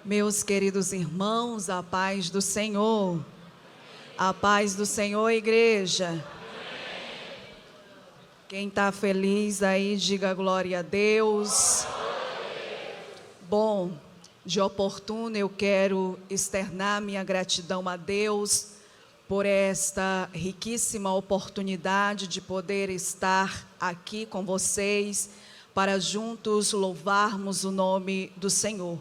Meus queridos irmãos, a paz do Senhor. A paz do Senhor, igreja. Quem está feliz aí, diga glória a Deus. Bom, de oportuno eu quero externar minha gratidão a Deus por esta riquíssima oportunidade de poder estar aqui com vocês para juntos louvarmos o nome do Senhor.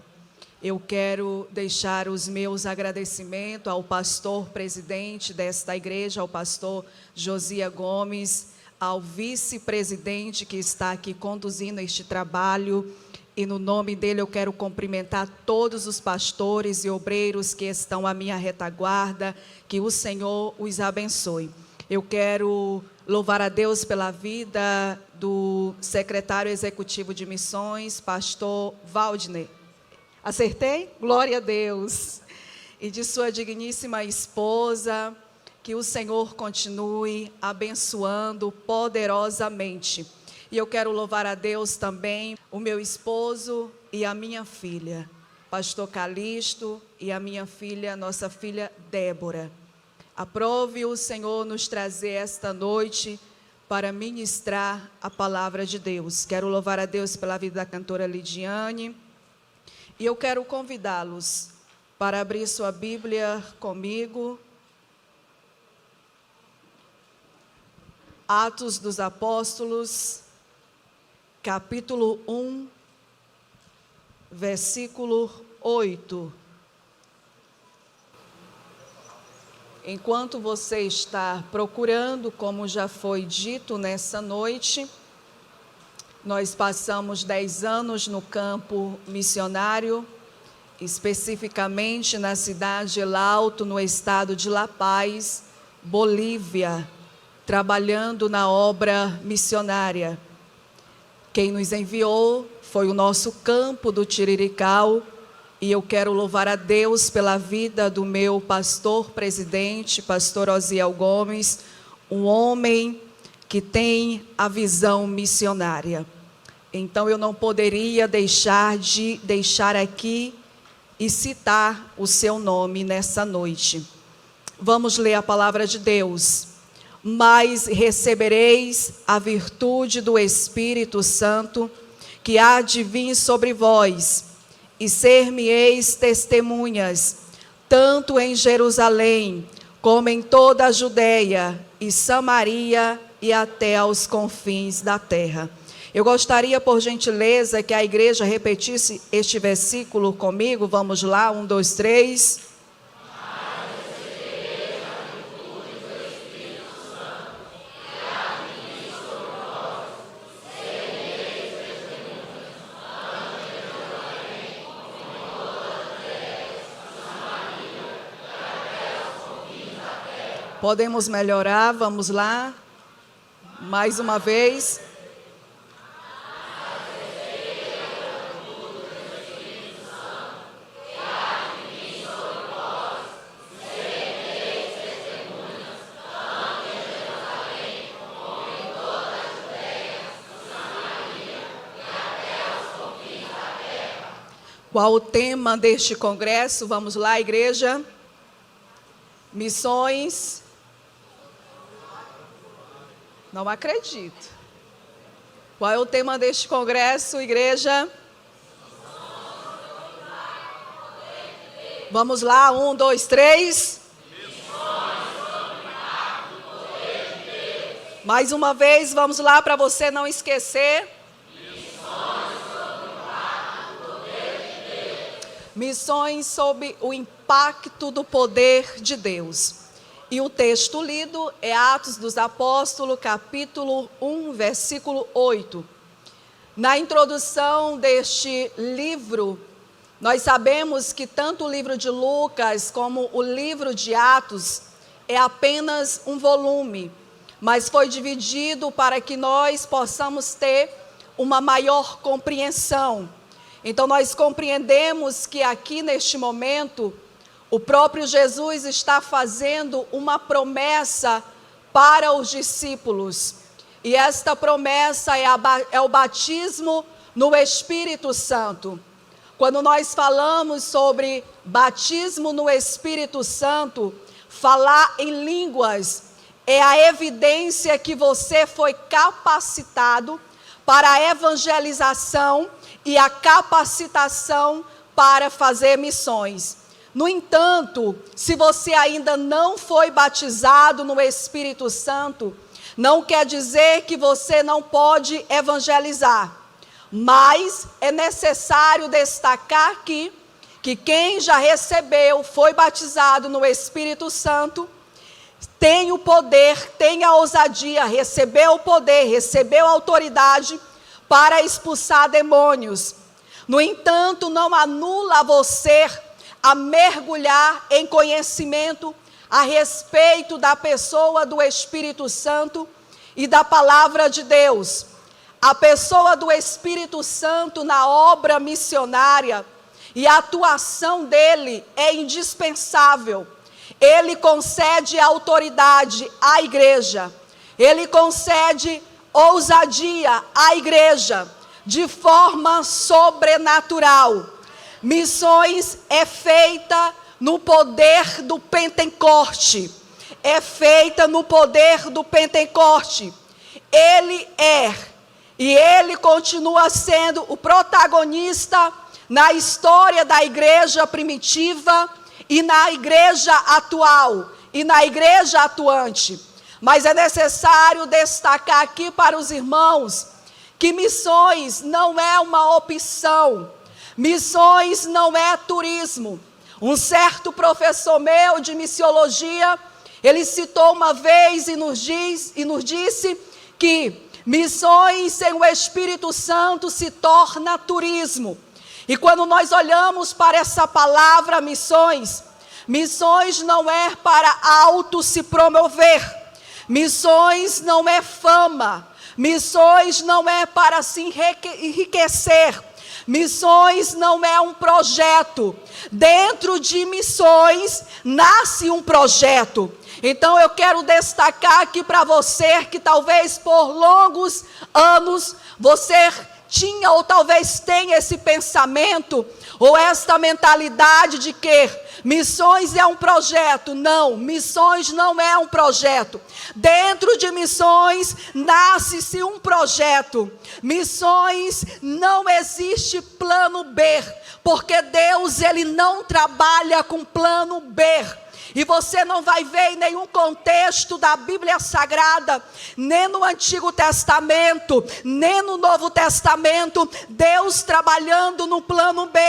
Eu quero deixar os meus agradecimentos ao pastor presidente desta igreja, ao pastor Josias Gomes, ao vice-presidente que está aqui conduzindo este trabalho, e no nome dele eu quero cumprimentar todos os pastores e obreiros que estão à minha retaguarda, que o Senhor os abençoe. Eu quero louvar a Deus pela vida do secretário executivo de missões, pastor Valdner. Acertei? Glória a Deus. E de sua digníssima esposa, que o Senhor continue abençoando poderosamente. E eu quero louvar a Deus também, o meu esposo e a minha filha, pastor Calixto, e a minha filha, nossa filha Débora. Aprove o Senhor nos trazer esta noite para ministrar a palavra de Deus. Quero louvar a Deus pela vida da cantora Lidiane. E eu quero convidá-los para abrir sua Bíblia comigo. Atos dos Apóstolos, capítulo 1, versículo 8. Enquanto você está procurando, como já foi dito nessa noite, nós passamos 10 anos no campo missionário, especificamente na cidade de El Alto, no estado de La Paz, Bolívia, trabalhando na obra missionária. Quem nos enviou foi o nosso campo do Tirirical, e eu quero louvar a Deus pela vida do meu pastor presidente, pastor Osiel Gomes, um homem que tem a visão missionária. Então eu não poderia deixar aqui e citar o seu nome nessa noite. Vamos ler a palavra de Deus. Mas recebereis a virtude do Espírito Santo, que há de vir sobre vós, e ser-me-eis testemunhas, tanto em Jerusalém, como em toda a Judeia e Samaria, e até aos confins da terra. Eu gostaria, por gentileza, que a igreja repetisse este versículo comigo. Vamos lá, 1, 2, 3. Podemos melhorar, vamos lá. Mais uma vez. Qual o tema deste congresso? Vamos lá, igreja. Missões. Não acredito. Qual é o tema deste congresso, igreja? Vamos lá, 1, 2, 3. Mais uma vez, vamos lá para você não esquecer. Missões sob o impacto do poder de Deus. E o texto lido é Atos dos Apóstolos, capítulo 1, versículo 8. Na introdução deste livro, nós sabemos que tanto o livro de Lucas como o livro de Atos é apenas um volume, mas foi dividido para que nós possamos ter uma maior compreensão. Então nós compreendemos que aqui neste momento, o próprio Jesus está fazendo uma promessa para os discípulos. E esta promessa é o batismo no Espírito Santo. quando nós falamos sobre batismo no Espírito Santo, falar em línguas é a evidência que você foi capacitado para a evangelização e a capacitação para fazer missões. No entanto, se você ainda não foi batizado no Espírito Santo, não quer dizer que você não pode evangelizar. Mas é necessário destacar aqui que quem já recebeu, foi batizado no Espírito Santo, tem o poder, tem a ousadia, recebeu o poder, recebeu a autoridade para expulsar demônios. No entanto, não anula você a mergulhar em conhecimento a respeito da pessoa do Espírito Santo e da palavra de Deus. A pessoa do Espírito Santo na obra missionária e a atuação dele é indispensável. Ele concede autoridade à igreja, ele concede ousadia à igreja de forma sobrenatural. Missões é feita no poder do Pentecoste. É feita no poder do Pentecoste. Ele é e ele continua sendo o protagonista na história da igreja primitiva e na igreja atual e na igreja atuante. Mas é necessário destacar aqui para os irmãos que missões não é uma opção. Missões não é turismo. Um certo professor meu de missiologia, ele citou uma vez e nos disse que missões sem o Espírito Santo se torna turismo. E quando nós olhamos para essa palavra missões, missões não é para auto se promover. Missões não é fama. Missões não é para se enriquecer. Missões não é um projeto. Dentro de missões nasce um projeto. Então eu quero destacar aqui para você que talvez por longos anos você tinha ou talvez tenha esse pensamento ou esta mentalidade de que missões é um projeto. Não, missões não é um projeto. Dentro de missões nasce-se um projeto. Missões não existe plano B, porque Deus ele não trabalha com plano B. E você não vai ver em nenhum contexto da Bíblia Sagrada, nem no Antigo Testamento, nem no Novo Testamento, Deus trabalhando no plano B.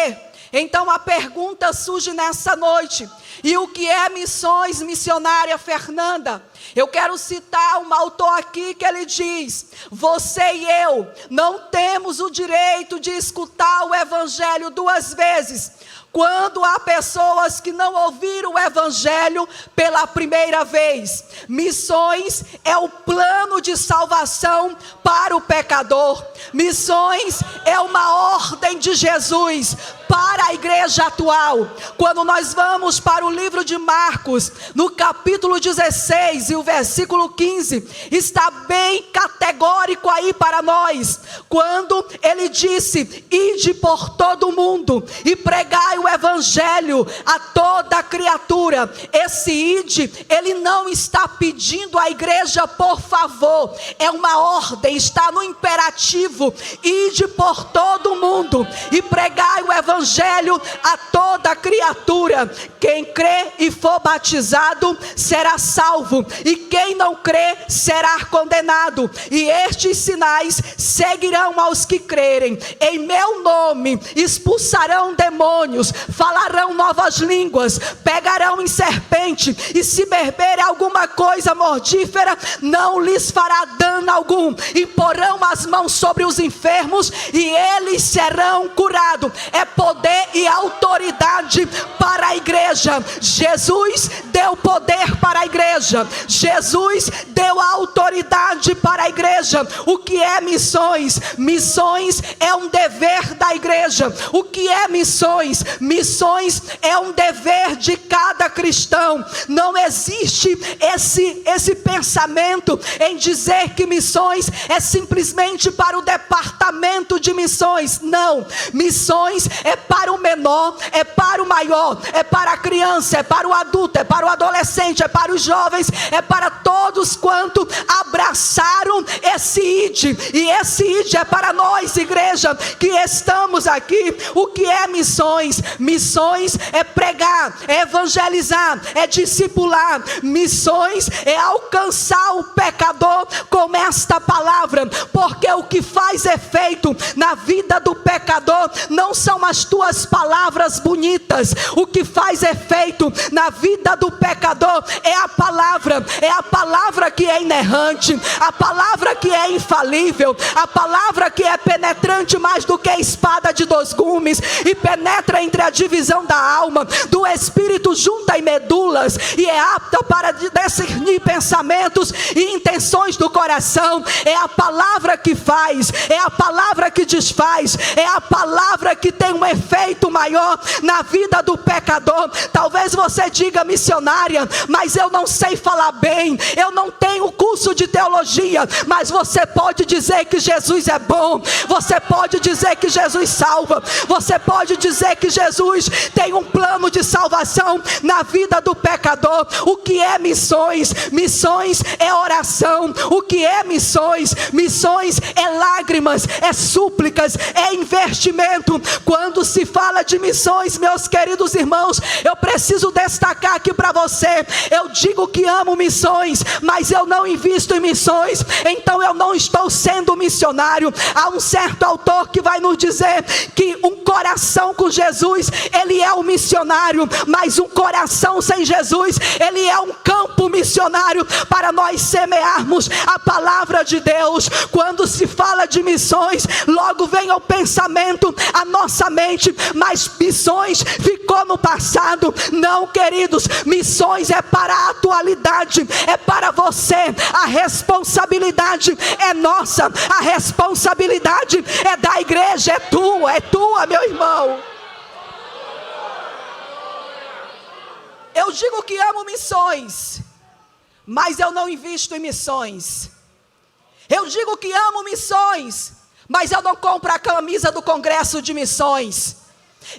Então a pergunta surge nessa noite: e o que é missões, missionária Fernanda? Eu quero citar um autor aqui que ele diz: você e eu não temos o direito de escutar o Evangelho duas vezes. Quando há pessoas que não ouviram o Evangelho pela primeira vez. Missões é o plano de salvação para o pecador. Missões é uma ordem de Jesus para a igreja atual. Quando nós vamos para o livro de Marcos, no capítulo 16 e o versículo 15, está bem categórico aí para nós. Quando ele disse: ide por todo o mundo e pregai o Evangelho a toda criatura. Esse ide, ele não está pedindo à igreja por favor, é uma ordem, está no imperativo: ide por todo o mundo e pregai o Evangelho a toda criatura. Quem crê e for batizado será salvo, e quem não crê será condenado. E estes sinais seguirão aos que crerem: em meu nome expulsarão demônios, falarão novas línguas, pegarão em serpente, e se beberem alguma coisa mortífera não lhes fará dano algum, e porão as mãos sobre os enfermos e eles serão curados. É poder e autoridade autoridade para a igreja. Jesus deu poder para a igreja. Jesus deu autoridade para a igreja. O que é missões? Missões é um dever da igreja. O que é missões? Missões é um dever de cada cristão. Não existe esse pensamento em dizer que missões é simplesmente para o departamento de missões. Não, missões é para o menor, é para o maior, é para a criança, é para o adulto, é para o adolescente, é para os jovens, é para todos quanto abraçaram esse ID. E esse ID é para nós, igreja, que estamos aqui. O que é missões? Missões é pregar, é evangelizar, é discipular. Missões é alcançar o pecador com esta palavra, porque o que faz efeito na vida do pecador não são as tuas palavras bonitas. O que faz efeito na vida do pecador é a palavra que é inerrante, a palavra que é infalível, a palavra que é penetrante mais do que a espada de dois gumes, e penetra entre a divisão da alma, do espírito, junta e medulas, e é apta para discernir pensamentos e intenções do coração. É a palavra que faz, é a palavra que desfaz, é a palavra que tem um efeito maior na vida do pecador. Talvez você diga: missionária, mas eu não sei falar bem, eu não tenho curso de teologia. Mas você pode dizer que Jesus é bom, você pode dizer que Jesus salva, você pode dizer que Jesus tem um plano de salvação na vida do pecador. O que é missões? Missões é oração. O que é missões? Missões é lágrimas, é súplicas, é investimento. Quando se fala de missões, meus queridos irmãos, eu preciso destacar aqui para você: eu digo que amo missões, mas eu não invisto em missões, então eu não estou sendo missionário. Há um certo autor que vai nos dizer que um coração com Jesus, ele é um missionário, mas um coração sem Jesus, ele é um campo missionário para nós semearmos a palavra de Deus. Quando se fala de missões, logo vem ao pensamento, à nossa mente: mas missões ficou no passado. Não, queridos, missões é para a atualidade, é para você. A responsabilidade é nossa, a responsabilidade é da igreja, é tua, meu irmão. Eu digo que amo missões, mas eu não invisto em missões. Eu digo que amo missões, mas eu não compro a camisa do congresso de missões.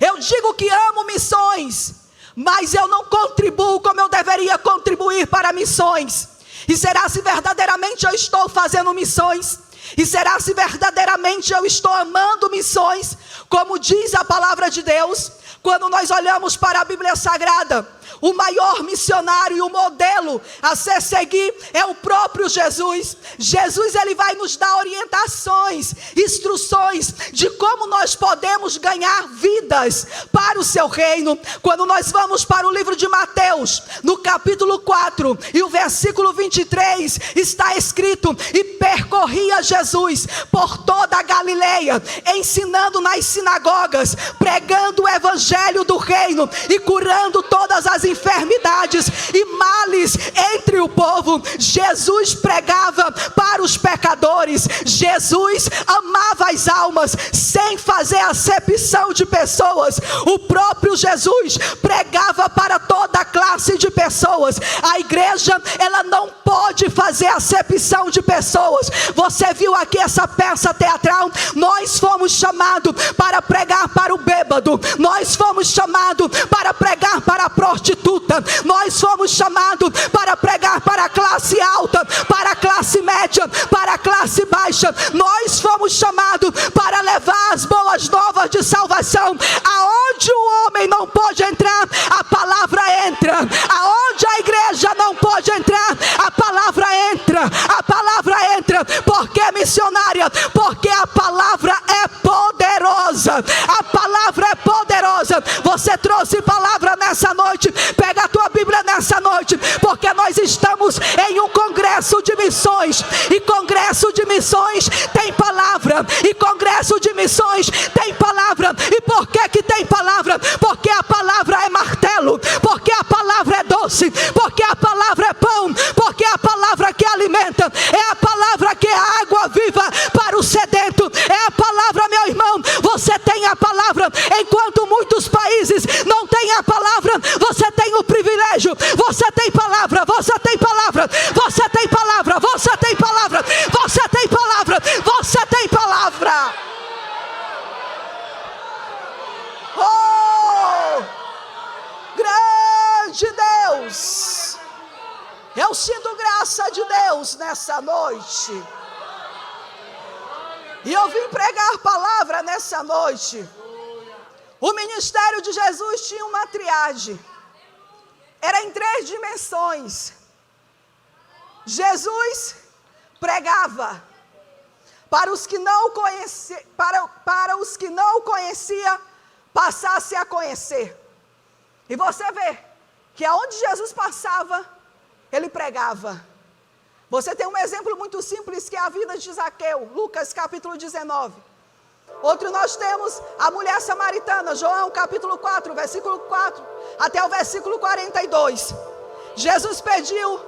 Eu digo que amo missões, mas eu não contribuo como eu deveria contribuir para missões. E será se verdadeiramente eu estou fazendo missões? E será se verdadeiramente eu estou amando missões, como diz a palavra de Deus? Quando nós olhamos para a Bíblia Sagrada, o maior missionário e o modelo a se seguir é o próprio Jesus. Jesus, ele vai nos dar orientações, instruções de como nós podemos ganhar vidas para o seu reino. Quando nós vamos para o livro de Mateus, no capítulo 4 e o versículo 23, está escrito: e percorria Jesus por toda a Galileia, ensinando nas sinagogas, pregando o evangelho do reino e curando todas as enfermidades e males entre o povo. Jesus pregava para os pecadores. Jesus amava as almas sem fazer acepção de pessoas. O próprio Jesus pregava para toda classe de pessoas. A igreja, ela não pode fazer acepção de pessoas. Você viu aqui essa peça teatral? Nós fomos chamados para pregar para o bêbado, nós fomos chamados para pregar para a prostituta, nós fomos chamados para pregar para a classe alta, para a classe média, para a classe baixa. Nós fomos chamados para levar as boas novas de salvação. Aonde o homem não pode entrar, a palavra entra. Aonde a igreja não pode entrar, a palavra entra. A palavra entra. Por que, missionária? Porque a palavra é poderosa. A palavra é poderosa. Você trouxe palavra nessa noite? Pega a tua Bíblia nessa noite, porque nós estamos em um congresso de missões, e congresso de missões tem palavra, e congresso de missões tem palavra. E por que que tem palavra? Porque a palavra Enquanto muitos países não têm a palavra, você tem o privilégio. Você tem palavra, você tem palavra, você tem palavra, você tem palavra, você tem palavra, você tem palavra. Oh, grande Deus! Eu sinto graça de Deus nessa noite. E eu vim pregar palavra nessa noite. O ministério de Jesus tinha uma triade. Era em 3 dimensões. Jesus pregava para os que não conheciam, para os que não conhecia, passasse a conhecer. E você vê que aonde Jesus passava, ele pregava. Você tem um exemplo muito simples, que é a vida de Zaqueu, Lucas capítulo 19. Outro nós temos a mulher samaritana, João capítulo 4, versículo 4 até o versículo 42. Jesus pediu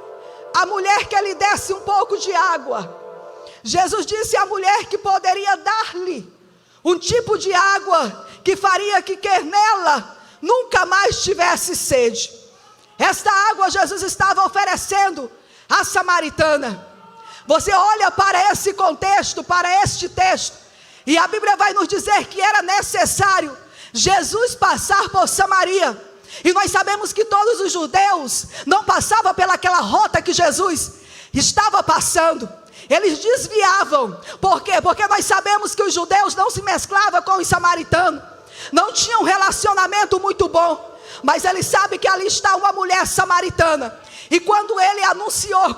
à mulher que lhe desse um pouco de água. Jesus disse à mulher que poderia dar-lhe um tipo de água que faria que quer nela nunca mais tivesse sede. Esta água Jesus estava oferecendo à samaritana. Você olha para esse contexto, para este texto, e a Bíblia vai nos dizer que era necessário Jesus passar por Samaria. E nós sabemos que todos os judeus não passavam pelaquela rota que Jesus estava passando. Eles desviavam. Por quê? Porque nós sabemos que os judeus não se mesclavam com os samaritanos. Não tinham um relacionamento muito bom. Mas ele sabe que ali está uma mulher samaritana. E quando ele anunciou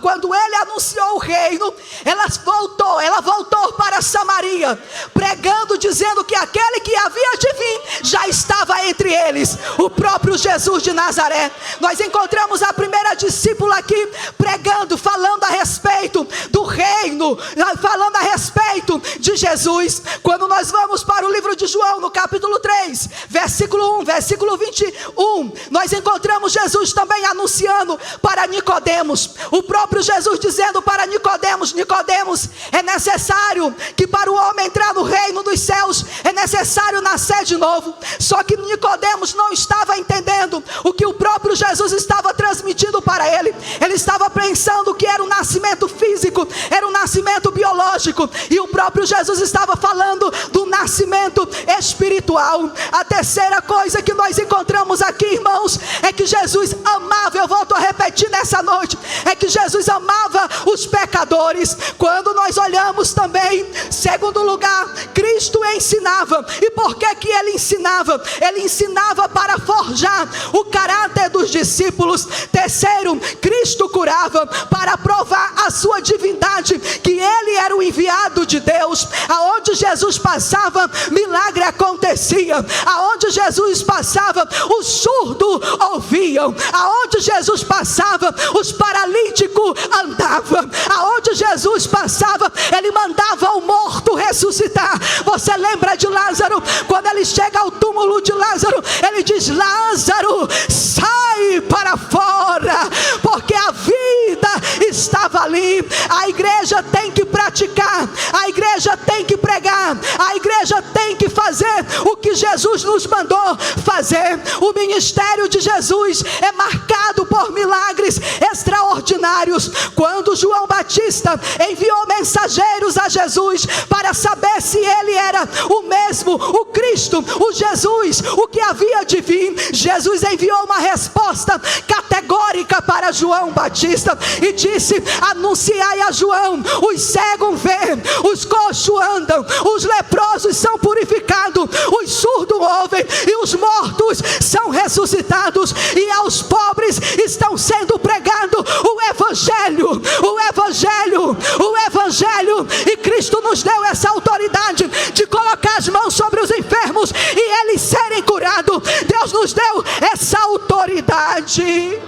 o reino, ela voltou para Samaria, pregando, dizendo que aquele que havia de vir já estava entre eles, o próprio Jesus de Nazaré. Nós encontramos a primeira discípula aqui, pregando, falando a respeito do reino, falando a respeito de Jesus. Quando nós vamos para o livro de João, no capítulo 3, versículo 1, versículo 21, nós encontramos Jesus também anunciando para Nicodemos, o próprio Jesus dizendo para Nicodemos: Nicodemos, é necessário que para o homem entrar no reino dos céus, é necessário nascer de novo. Só que Nicodemos não estava entendendo o que o próprio Jesus estava transmitindo para ele. Ele estava pensando que era um nascimento físico, era um nascimento biológico, e o próprio Jesus estava falando do nascimento espiritual. A terceira coisa que nós encontramos aqui, irmãos, é que Jesus amava, eu volto a repetir nessa noite, é que Jesus amava os pecadores. Quando nós olhamos também, segundo lugar, Cristo ensinava. E por que que ele ensinava? Ele ensinava para forjar o caráter dos discípulos. Terceiro, Cristo curava para provar a sua divindade, que ele era o enviado de Deus. Aonde Jesus passava, milagre acontecia. Aonde Jesus passava, os surdos ouviam. Aonde Jesus passava, os paralíticos andavam. Aonde Jesus passava, ele mandava o morto ressuscitar. Você lembra de Lázaro? Quando ele chega ao túmulo de Lázaro, ele diz: Lázaro, sai para fora, porque a vida estava ali. A igreja tem que praticar, a igreja tem que pregar, a igreja tem que fazer o que Jesus nos mandou fazer. O ministério de Jesus é marcado por milagres extraordinários. Quando João Batista enviou mensageiros a Jesus para saber se ele era o mesmo, o Cristo, o Jesus, o que havia de vir, Jesus enviou uma resposta categórica para João Batista e disse: anunciai a João, os cegos vêem, os coxos andam, os leprosos são purificados, os surdos ouvem e os mortos são ressuscitados, e aos pobres estão sendo pregado o evangelho, o evangelho, o evangelho. E Cristo nos deu essa autoridade de colocar as mãos sobre os enfermos e eles serem curados. Deus nos deu essa autoridade.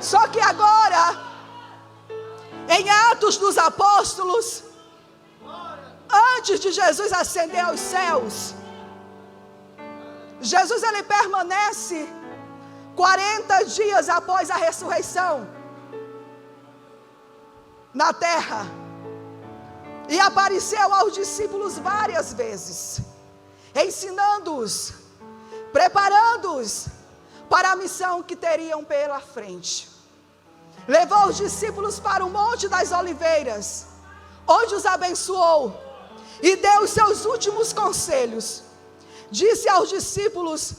Só que agora, em Atos dos Apóstolos, antes de Jesus ascender aos céus, Jesus ele permanece 40 dias após a ressurreição na terra, e apareceu aos discípulos várias vezes. ensinando-os, preparando-os para a missão que teriam pela frente. Levou os discípulos para o Monte das Oliveiras, onde os abençoou e deu os seus últimos conselhos. Disse aos discípulos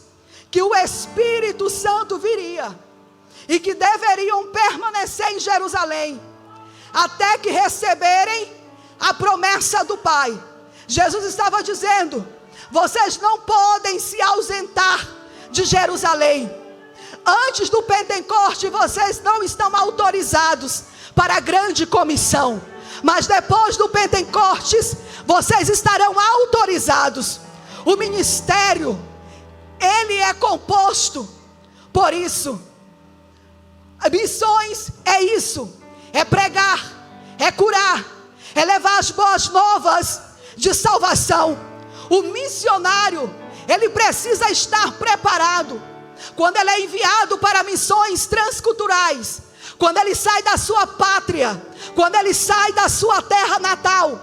que o Espírito Santo viria e que deveriam permanecer em Jerusalém até que receberem a promessa do Pai. Jesus estava dizendo: vocês não podem se ausentar de Jerusalém. Antes do Pentecoste, vocês não estão autorizados para a grande comissão. Mas depois do Pentecostes, vocês estarão autorizados. O ministério, ele é composto por isso. Missões é isso: é pregar, é curar, é levar as boas novas de salvação. O missionário, ele precisa estar preparado. Quando ele é enviado para missões transculturais, quando ele sai da sua pátria, quando ele sai da sua terra natal,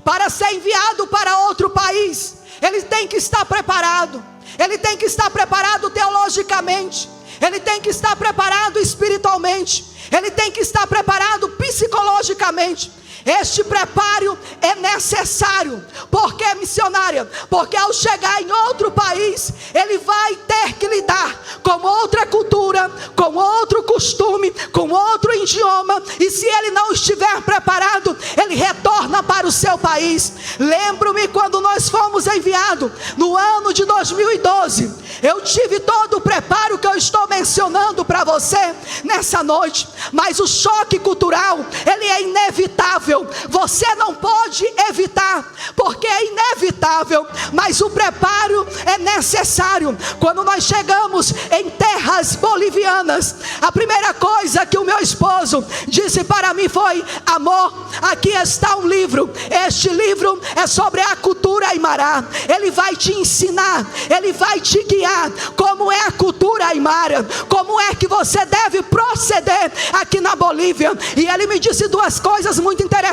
para ser enviado para outro país, ele tem que estar preparado. Ele tem que estar preparado teologicamente, ele tem que estar preparado espiritualmente, ele tem que estar preparado psicologicamente. Este preparo é necessário. Por que, missionária? Porque ao chegar em outro país, ele vai ter que lidar com outra cultura, com outro costume, com outro idioma. E se ele não estiver preparado, ele retorna para o seu país. Lembro-me quando nós fomos enviados no ano de 2012. Eu tive todo o preparo que eu estou mencionando para você nessa noite. Mas o choque cultural, ele é inevitável. Você não pode evitar, porque é inevitável. Mas o preparo é necessário. Quando nós chegamos em terras bolivianas, a primeira coisa que o meu esposo disse para mim foi: amor, aqui está um livro. Este livro é sobre a cultura aimara. Ele vai te ensinar, ele vai te guiar como é a cultura aimara, como é que você deve proceder aqui na Bolívia. E ele me disse duas coisas muito interessantes.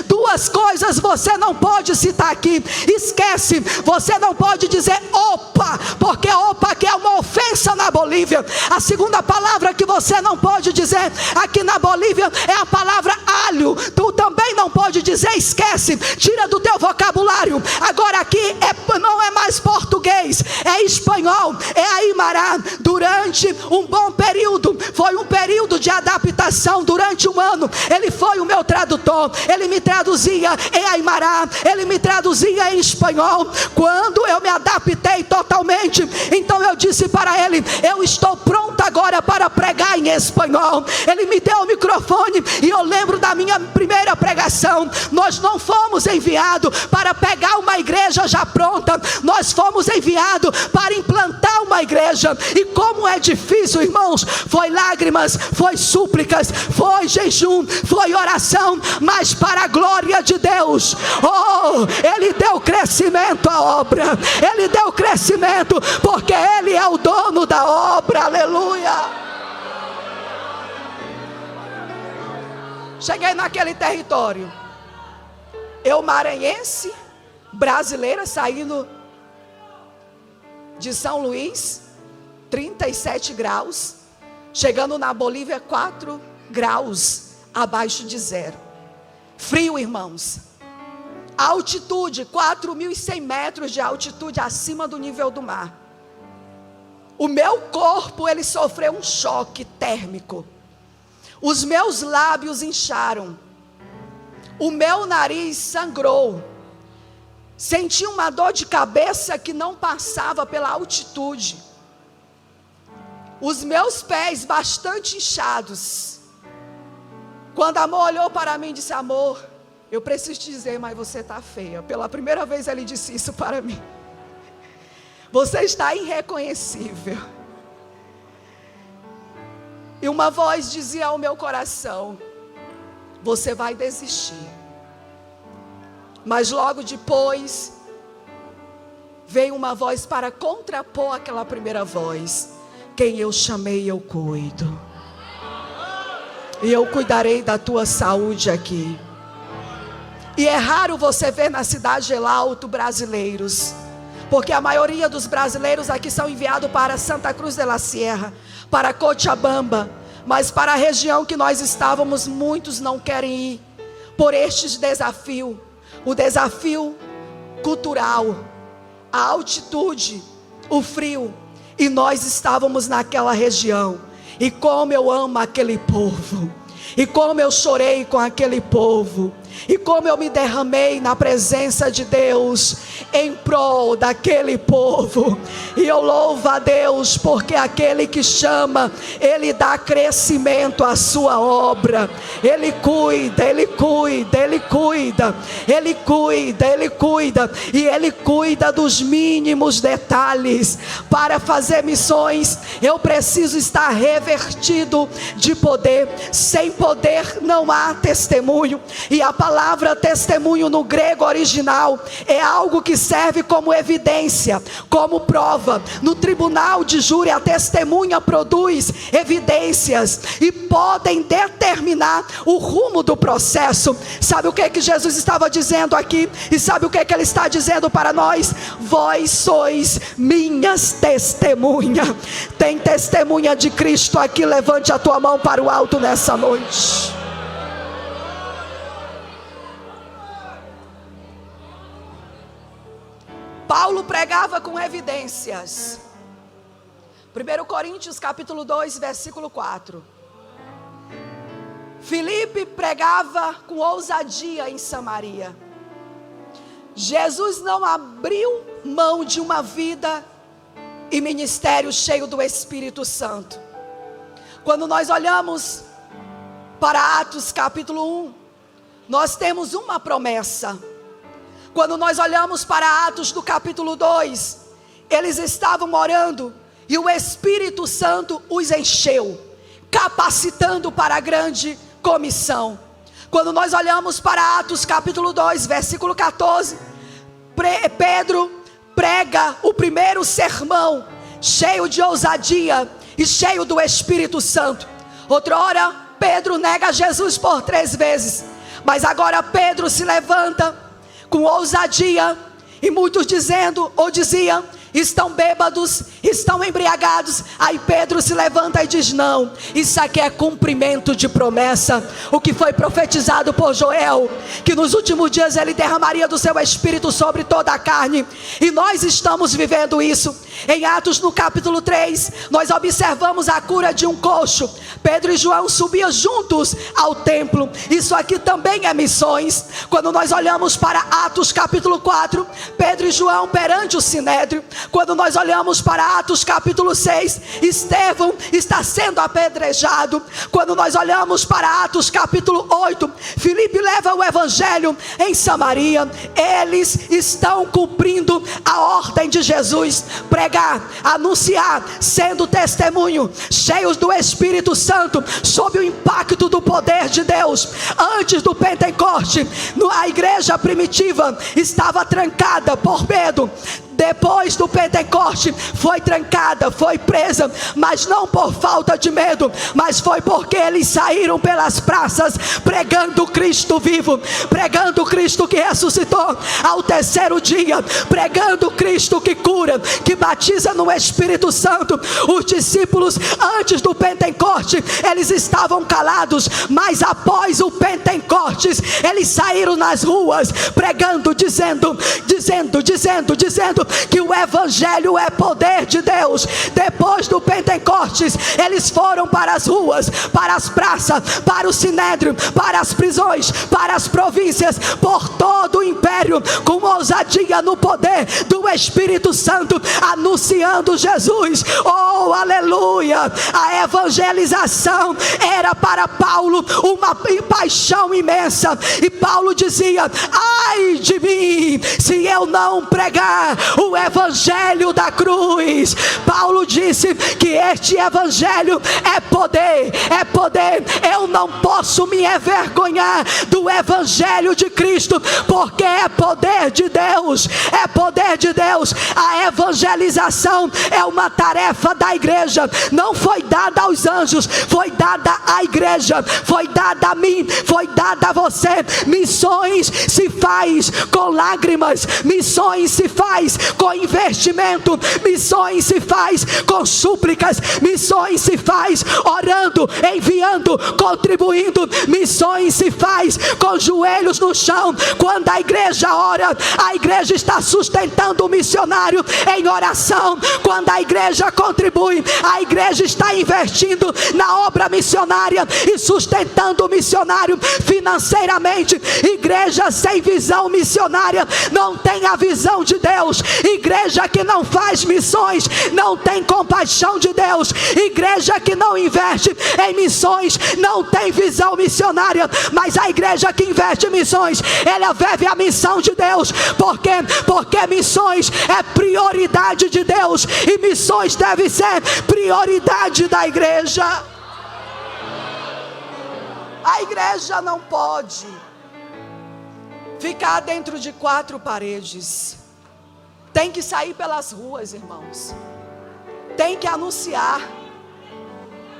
Duas coisas você não pode citar aqui. Esquece, você não pode dizer opa, porque opa que é uma ofensa na Bolívia. A segunda palavra que você não pode dizer aqui na Bolívia é a palavra alho. Tu também não pode dizer. Esquece, tira do teu vocabulário. Agora aqui não é mais português, é espanhol, é aimara. Durante um bom período, foi um período de adaptação. Durante um ano, ele foi o meu tradutor. Ele me traduzia em aimara, ele me traduzia em espanhol. Quando eu me adaptei totalmente, então eu disse para ele: eu estou pronto agora para pregar em espanhol. Ele me deu o microfone e eu lembro da minha primeira pregação. Nós não fomos enviados para pegar uma igreja já pronta, nós fomos enviados para implantar uma igreja. E como é difícil, irmãos. Foi lágrimas, foi súplicas, foi jejum, foi oração, mas para a glória de Deus, ele deu crescimento à obra. Ele deu crescimento porque ele é o dono da obra. Aleluia. Cheguei naquele território, eu maranhense, brasileira, saindo de São Luís, 37 graus, chegando na Bolívia 4 graus abaixo de zero. Frio, irmãos. Altitude, 4.100 metros de altitude acima do nível do mar. O meu corpo, ele sofreu um choque térmico. Os meus lábios incharam. O meu nariz sangrou. Senti uma dor de cabeça que não passava pela altitude. Os meus pés bastante inchados. Quando a amor olhou para mim e disse: amor, eu preciso te dizer, mas você está feia. Pela primeira vez ele disse isso para mim. Você está irreconhecível. E uma voz dizia ao meu coração: você vai desistir. Mas logo depois veio uma voz para contrapor aquela primeira voz: quem eu chamei eu cuido. E eu cuidarei da tua saúde aqui. E é raro você ver na cidade Gelalto brasileiros porque a maioria dos brasileiros aqui são enviados para Santa Cruz de la Sierra, para Cochabamba, mas para a região que nós estávamos, muitos não querem ir, por este desafio, o desafio cultural, a altitude, o frio, e nós estávamos naquela região, e como eu amo aquele povo, e como eu chorei com aquele povo, e como eu me derramei na presença de Deus, em prol daquele povo, e eu louvo a Deus, porque aquele que chama, Ele dá crescimento à sua obra, Ele cuida, Ele cuida, Ele cuida, Ele cuida, Ele cuida, e Ele cuida dos mínimos detalhes. Para fazer missões, eu preciso estar revertido de poder, sem poder não há testemunho, e a palavra testemunho no grego original é algo que serve como evidência, como prova. No tribunal de júri, a testemunha produz evidências e podem determinar o rumo do processo. Sabe o que que Jesus estava dizendo aqui? E sabe o que que Ele está dizendo para nós? Vós sois minhas testemunhas. Tem testemunha de Cristo aqui? Levante a tua mão para o alto nessa noite. Paulo pregava com evidências. 1 Coríntios capítulo 2, versículo 4. Filipe pregava com ousadia em Samaria. Jesus não abriu mão de uma vida e ministério cheio do Espírito Santo. Quando nós olhamos para Atos capítulo 1, nós temos uma promessa. Quando nós olhamos para Atos do capítulo 2, eles estavam orando e o Espírito Santo os encheu, capacitando para a grande comissão. Quando nós olhamos para Atos capítulo 2, versículo 14, Pedro prega o primeiro sermão, cheio de ousadia e cheio do Espírito Santo. Outrora, Pedro nega Jesus por 3 vezes, mas agora Pedro se levanta com ousadia, e muitos dizendo ou diziam: estão bêbados, estão embriagados. Aí Pedro se levanta e diz: não, isso aqui é cumprimento de promessa, o que foi profetizado por Joel, que nos últimos dias ele derramaria do seu Espírito sobre toda a carne, e nós estamos vivendo isso. Em Atos no capítulo 3, nós observamos a cura de um coxo. Pedro e João subiam juntos ao templo. Isso aqui também é missões. Quando nós olhamos para Atos capítulo 4, Pedro e João perante o Sinédrio. Quando nós olhamos para Atos capítulo 6, Estevão está sendo apedrejado. Quando nós olhamos para Atos capítulo 8, Filipe leva o evangelho em Samaria. Eles estão cumprindo a ordem de Jesus: pregar, anunciar, sendo testemunho, cheios do Espírito Santo, sob o impacto do poder de Deus. Antes do Pentecoste, a igreja primitiva estava trancada por medo. Depois do Pentecoste, foi trancada, foi presa, mas não por falta de medo, mas foi porque eles saíram pelas praças, pregando Cristo vivo, pregando Cristo que ressuscitou ao terceiro dia, pregando Cristo que cura, que batiza no Espírito Santo. Os discípulos, antes do Pentecoste, eles estavam calados, mas após o Pentecostes, eles saíram nas ruas, pregando, dizendo que o evangelho é poder de Deus. Depois do Pentecostes, eles foram para as ruas, para as praças, para o sinédrio, para as prisões, para as províncias, por todo o império, com ousadia no poder do Espírito Santo, anunciando Jesus. Oh, aleluia! A evangelização era para Paulo uma paixão imensa, e Paulo dizia: ai de mim, se eu não pregar o evangelho da cruz. Paulo disse que este evangelho é poder, é poder. Eu não posso me envergonhar do evangelho de Cristo, porque é poder de Deus, é poder de Deus. A evangelização é uma tarefa da igreja, não foi dada aos anjos, foi dada à igreja, foi dada a mim, foi dada a você. Missões se faz com lágrimas, missões se faz com investimento, missões se faz com súplicas, missões se faz orando, enviando, contribuindo, missões se faz com joelhos no chão. Quando a igreja ora, a igreja está sustentando o missionário em oração. Quando a igreja contribui, a igreja está investindo na obra missionária e sustentando o missionário financeiramente. Igreja sem visão missionária não tem a visão de Deus. Igreja que não faz missões não tem compaixão de Deus. Igreja que não investe em missões não tem visão missionária. Mas a igreja que investe em missões, ela vive a missão de Deus. Por quê? Porque missões é prioridade de Deus, e missões deve ser prioridade da igreja. A igreja não pode ficar dentro de 4 paredes. Tem que sair pelas ruas, irmãos. Tem que anunciar.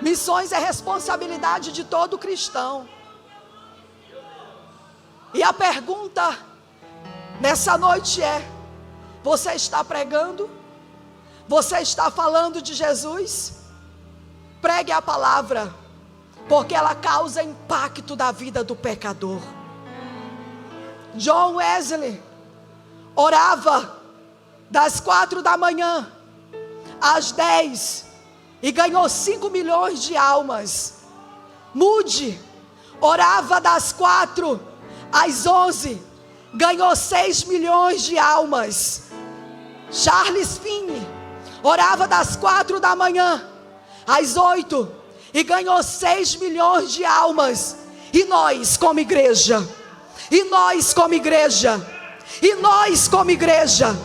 Missões é responsabilidade de todo cristão. E a pergunta nessa noite é: você está pregando? Você está falando de Jesus? Pregue a palavra, porque ela causa impacto da vida do pecador. John Wesley orava das 4 da manhã às 10 e ganhou 5 milhões de almas. Moody orava das 4 às 11, ganhou 6 milhões de almas. Charles Finney orava das 4 da manhã às 8 e ganhou 6 milhões de almas. E nós como igreja, e nós como igreja, e nós como igreja,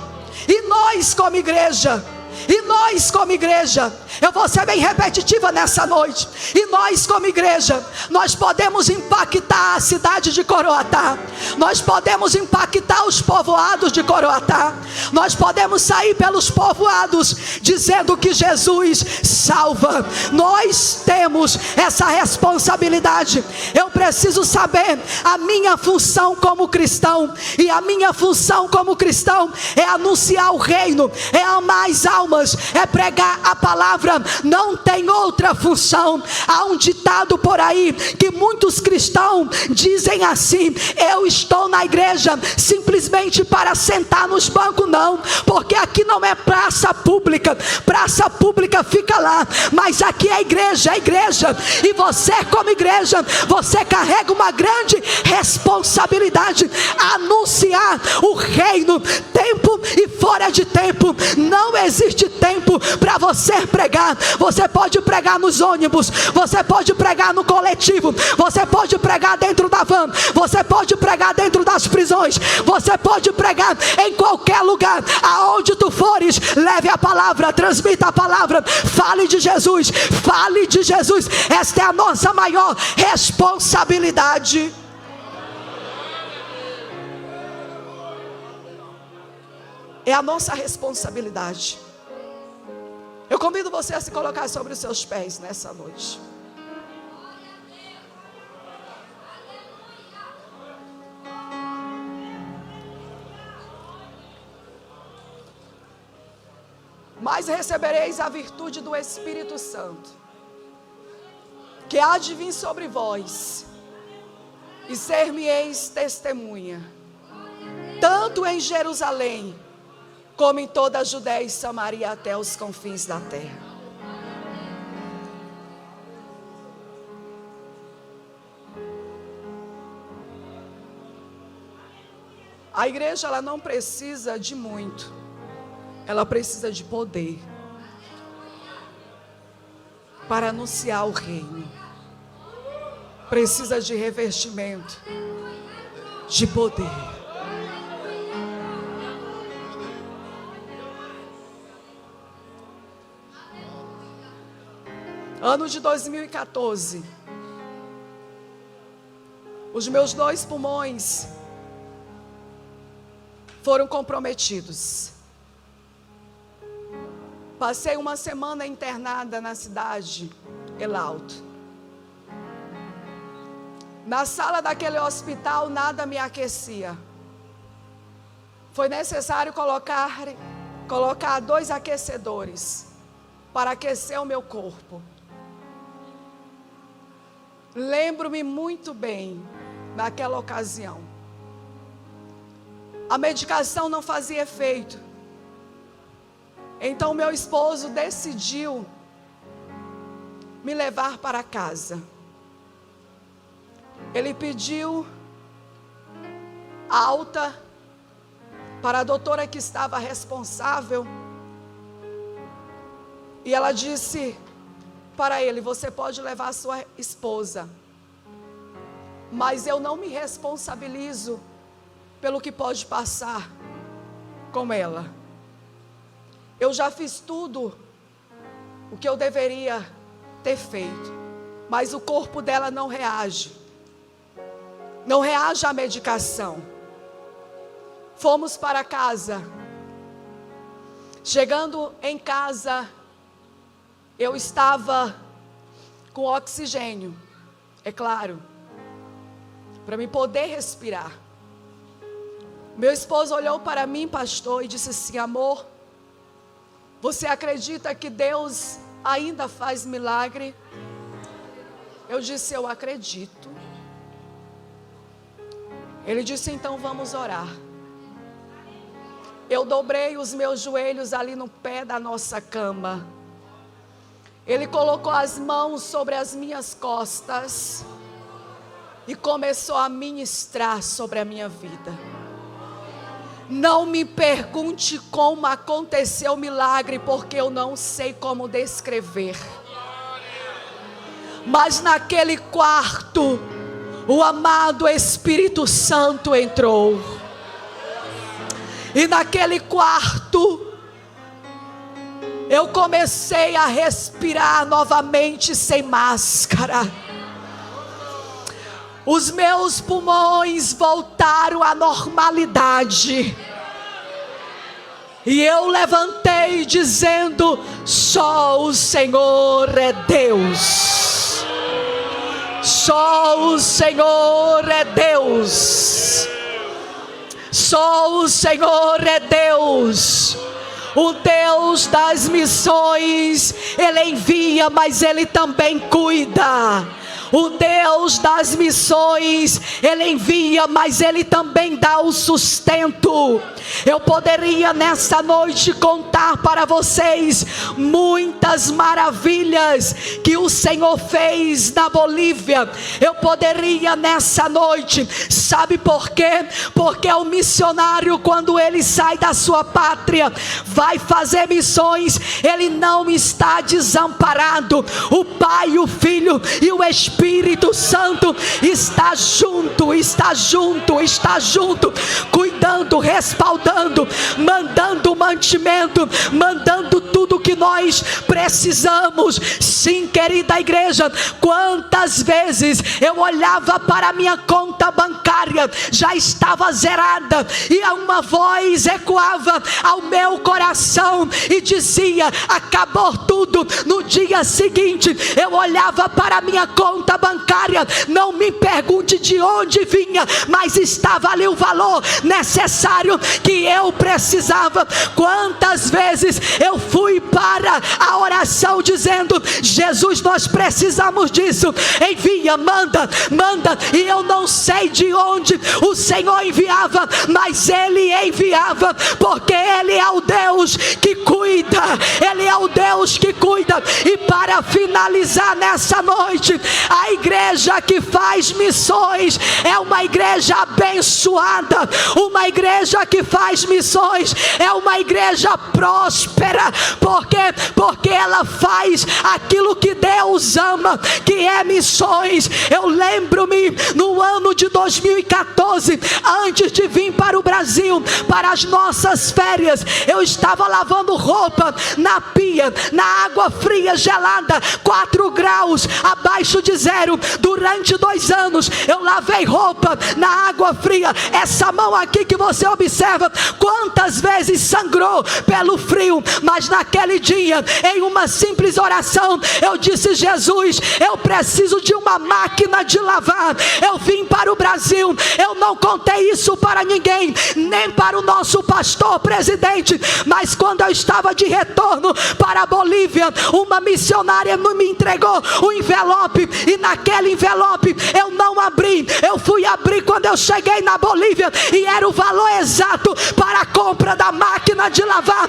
e nós como igreja, e nós como igreja, eu vou ser bem repetitiva nessa noite. E nós como igreja, nós podemos impactar a cidade de Coroatá. Nós podemos impactar os povoados de Coroatá. Nós podemos sair pelos povoados dizendo que Jesus salva. Nós temos essa responsabilidade. Eu preciso saber a minha função como cristão. E a minha função como cristão é anunciar o reino, é amar as almas, é pregar a palavra. Não tem outra função. Há um ditado por aí que muitos cristãos dizem assim: eu estou na igreja simplesmente para sentar nos bancos. Não, porque aqui não é praça pública. Praça pública fica lá, mas aqui é igreja, é igreja. E você como igreja, você carrega uma grande responsabilidade: anunciar o reino, tempo e fora de tempo. Não existe tempo para você pregar. Você pode pregar nos ônibus, você pode pregar no coletivo, você pode pregar dentro da van, você pode pregar dentro das prisões, você pode pregar em qualquer lugar. Aonde tu fores, leve a palavra, transmita a palavra, fale de Jesus, fale de Jesus. Esta é a nossa maior responsabilidade. É a nossa responsabilidade. Eu convido você a se colocar sobre os seus pés nessa noite. Mas recebereis a virtude do Espírito Santo, que há de vir sobre vós, e ser-me-eis testemunha, tanto em Jerusalém, como em toda a Judéia e Samaria, até os confins da terra. A igreja, ela não precisa de muito, ela precisa de poder para anunciar o reino. Precisa de revestimento, de poder. Ano de 2014, os meus 2 pulmões foram comprometidos. Passei uma semana internada na cidade Elalto. Na sala daquele hospital nada me aquecia. foi necessário colocar 2 aquecedores para aquecer o meu corpo. Lembro-me muito bem naquela ocasião. A medicação não fazia efeito. Então meu esposo decidiu me levar para casa. Ele pediu alta para a doutora que estava responsável. E ela disse para ele: você pode levar a sua esposa, mas eu não me responsabilizo pelo que pode passar com ela. Eu já fiz tudo o que eu deveria ter feito, mas o corpo dela não reage à medicação. Fomos para casa. Chegando em casa, eu estava com oxigênio, é claro, para me poder respirar. Meu esposo olhou para mim, pastor, e disse assim: amor, você acredita que Deus ainda faz milagre? Eu disse: eu acredito. Ele disse: então vamos orar. Eu dobrei os meus joelhos ali no pé da nossa cama. Ele colocou as mãos sobre as minhas costas e começou a ministrar sobre a minha vida. Não me pergunte como aconteceu o milagre, porque eu não sei como descrever. Mas naquele quarto, o amado Espírito Santo entrou. E naquele quarto, eu comecei a respirar novamente sem máscara. Os meus pulmões voltaram à normalidade. E eu levantei dizendo: só o Senhor é Deus. Só o Senhor é Deus. Só o Senhor é Deus. O Deus das missões, Ele envia, mas Ele também cuida. O Deus das missões, Ele envia, mas Ele também dá o sustento. Eu poderia nessa noite contar para vocês muitas maravilhas que o Senhor fez na Bolívia. Eu poderia nessa noite, sabe por quê? Porque o missionário, quando ele sai da sua pátria, vai fazer missões, ele não está desamparado. O Pai, o Filho e o Espírito Santo está junto, cuidando, respaldando, mandando mantimento, mandando tudo que nós precisamos. Sim, querida igreja, quantas vezes eu olhava para a minha conta bancária, já estava zerada, e uma voz ecoava ao meu coração e dizia: acabou tudo. No dia seguinte, eu olhava para a minha conta bancária, não me pergunte de onde vinha, mas estava ali o valor necessário que eu precisava. Quantas vezes eu fui para a oração dizendo: Jesus, nós precisamos disso, envia, manda, e eu não sei de onde o Senhor enviava, mas Ele enviava, porque Ele é o Deus que cuida, Ele é o Deus que cuida. E para finalizar nessa noite, a igreja que faz missões é uma igreja abençoada. Uma igreja que faz missões é uma igreja próspera, porque ela faz aquilo que Deus ama, que é missões. Eu lembro-me no ano de 2014, antes de vir para o Brasil, para as nossas férias, eu estava lavando roupa na pia, na água fria gelada, 4 graus abaixo de zero, durante 2 anos. Eu lavei roupa na água fria. Essa mão aqui que você observa, quantas vezes sangrou pelo frio, mas naquele dia, em uma simples oração, eu disse: Jesus, eu preciso de uma máquina de lavar. Eu vim para o Brasil, eu não contei isso para ninguém, nem para o nosso pastor presidente, mas quando eu estava de retorno para a Bolívia, uma missionária me entregou um envelope, e naquele envelope eu não abri, eu fui abrir quando eu cheguei na Bolívia, e era o valor exato para a compra da máquina de lavar.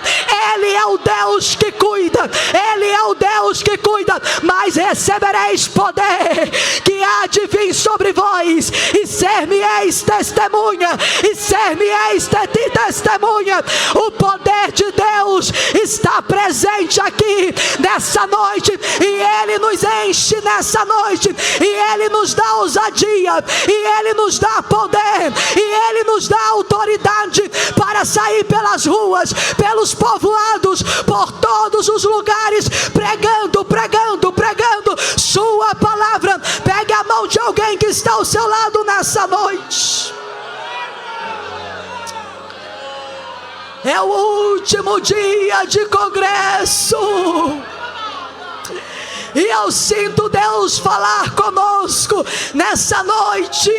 Ele é o Deus que cuida, Ele é o Deus que cuida. Mas recebereis poder, que há de vir sobre vós, e ser-me-eis testemunha, e ser-me-eis testemunha. O poder de Deus está presente aqui nessa noite, e Ele nos enche nessa noite, e Ele nos dá ousadia, e Ele nos dá poder, e Ele nos dá autoridade para sair pelas ruas, pelos povoados, por todos os lugares, pregando, pregando, pregando sua palavra. Pegue a mão de alguém que está ao seu lado nessa noite. É o último dia de congresso, e eu sinto Deus falar conosco nessa noite.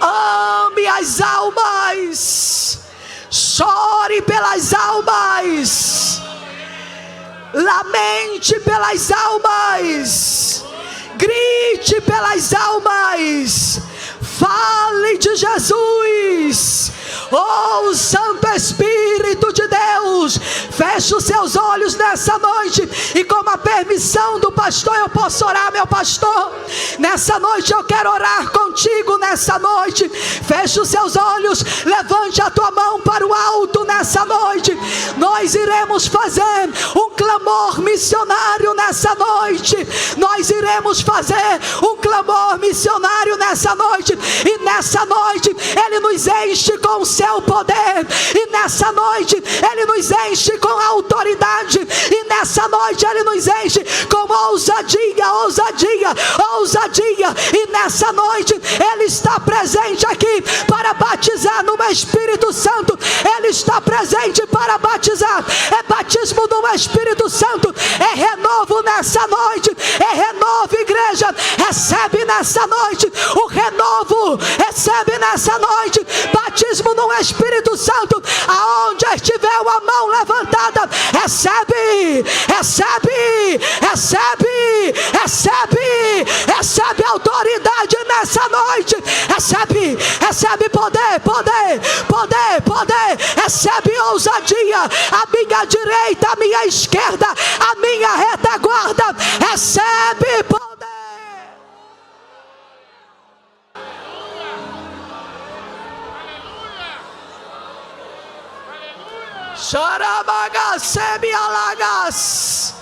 Ame as almas, chore pelas almas, lamente pelas almas, grite pelas almas, fale de Jesus. Oh, Santo Espírito de Deus, feche os seus olhos nessa noite, e com a permissão do pastor, eu posso orar, meu pastor? Nessa noite eu quero orar contigo nessa noite. Feche os seus olhos, levante a tua mão para o alto nessa noite. Nós iremos fazer um clamor missionário nessa noite. Nós iremos fazer um clamor missionário nessa noite, e nessa noite Ele nos enche com o seu poder, e nessa noite Ele nos enche com autoridade, e nessa noite Ele nos enche com ousadia, ousadia, ousadia. E nessa noite Ele está presente aqui para batizar no Espírito Santo. Ele está presente para batizar. É batismo no Espírito Santo, é renovo nessa noite, é renovo, igreja. Recebe nessa noite o renovo, recebe nessa noite batismo no Espírito Santo. Aonde estiver uma mão levantada, recebe, recebe, recebe, recebe, recebe autoridade nessa noite. Recebe, recebe poder, poder, poder, poder. Recebe ousadia. A minha direita, a minha esquerda, a minha retaguarda. Recebe poder. Xarabagasebi alagas,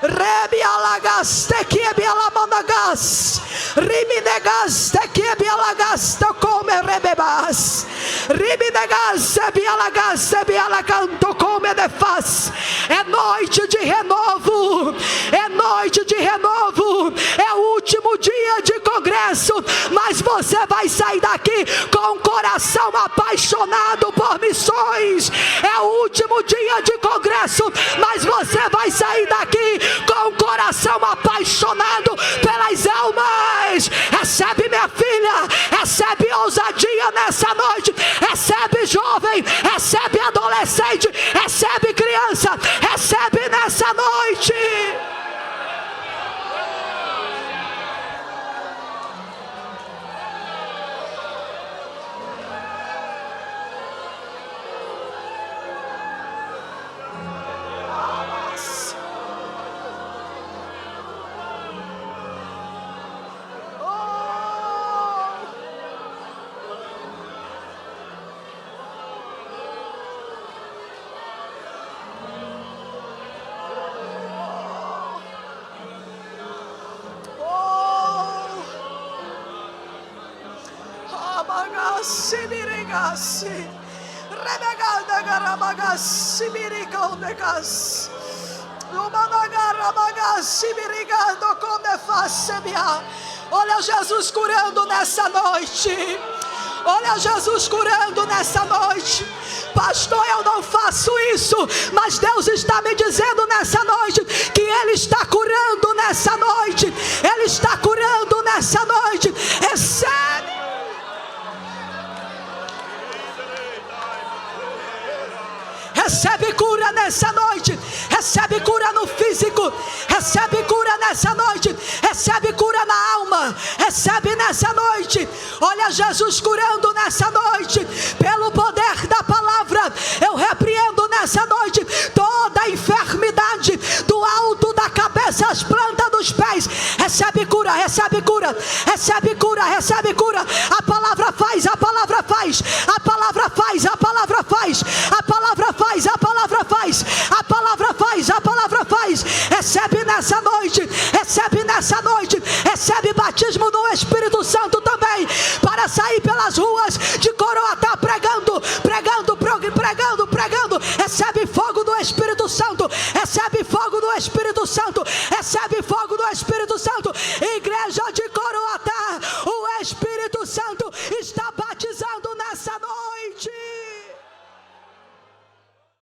rebi alagas, tequebi alamanagas, riminegas, tequebi alagas, tocome rebebas, riminegas, sebi alagas, sebi alacanto come de faz. É noite de renovo, é noite de renovo, é o último dia de congresso, mas você vai sair daqui com um coração apaixonado por missões. É o último dia de congresso, mas você vai sair daqui com um coração apaixonado pelas almas. Recebe, minha filha, recebe ousadia nessa noite. Recebe, jovem, recebe, adolescente, recebe, criança, recebe nessa noite. Olha Jesus curando nessa noite. Olha Jesus curando nessa noite. Pastor, eu não faço isso, mas Deus está me dizendo nessa noite que Ele está curando nessa noite. Ele está curando nessa noite. Recebe. Recebe cura nessa noite. Recebe cura no físico. Recebe cura nessa noite. Recebe cura na alma. Recebe nessa noite. Olha Jesus curando nessa noite. Pelo poder da palavra, eu repreendo nessa noite toda a enfermidade do alto da cabeça às plantas dos pés. Recebe cura, recebe cura. Recebe cura, recebe cura. A palavra faz, a palavra faz. A palavra faz, a palavra faz. A palavra faz, a palavra faz. A palavra faz, a palavra faz. Recebe nessa noite. Recebe nessa noite. Recebe batismo no Espírito Santo também, para sair pelas ruas de Coroatá pregando, pregando, pregando, pregando. Recebe fogo do Espírito Santo. Recebe fogo do Espírito Santo.